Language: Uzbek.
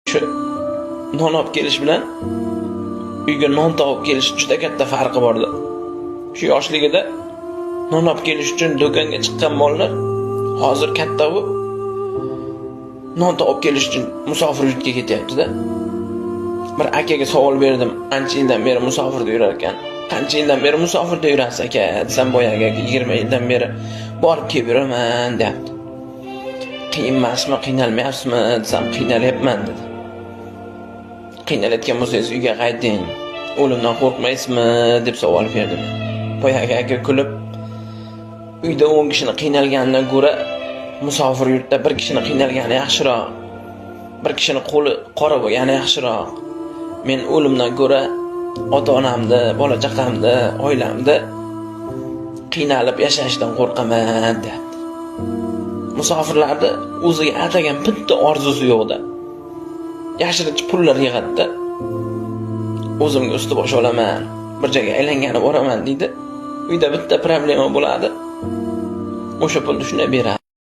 Shu non olib kelish bilan uyga non topib kelish juda katta farqi bordi. Shu yoshligida non olib kelish uchun do'konga chiqqan bolalar hozir katta bo'lib non topib kelish uchun musofir yurtga ketyapti-da. Bir akaga savol berdim, ancha yildan beri musofirda yurar ekan. Qancha yildan beri musofirda yurasiz aka? Desam boyagi aka 20 yildan beri borib kelib yuraman, deyapti. Qiyin emasmi, qiynalmayapsizmi desam, qiynalyapman dedi. Qiynalayotgan bo'lsangiz uyga qayting. O'limdan qo'rqmaysizmi deb savol berdim. Boyagi aka kulib, uyda 10 kishini qiynalganidan ko'ra musofir yurtda bir kishini qiynalgani yaxshiroq. Bir kishini qo'li qora bo'lgani yaxshiroq. Men o'limdan ko'ra ota-onamni, bola-chaqamni, oilamni qiynalib yashashdan qo'rqaman dedi. Musofirlarda o'ziga atagan bitta orzusi yo'qda. Yashirincha pullar yig'adi-da. O'zimga usti bosh olaman, bir joyga aylangani boraman deydi. Uyda bitta problema bo'ladi. O'sha pulni shunday beradi.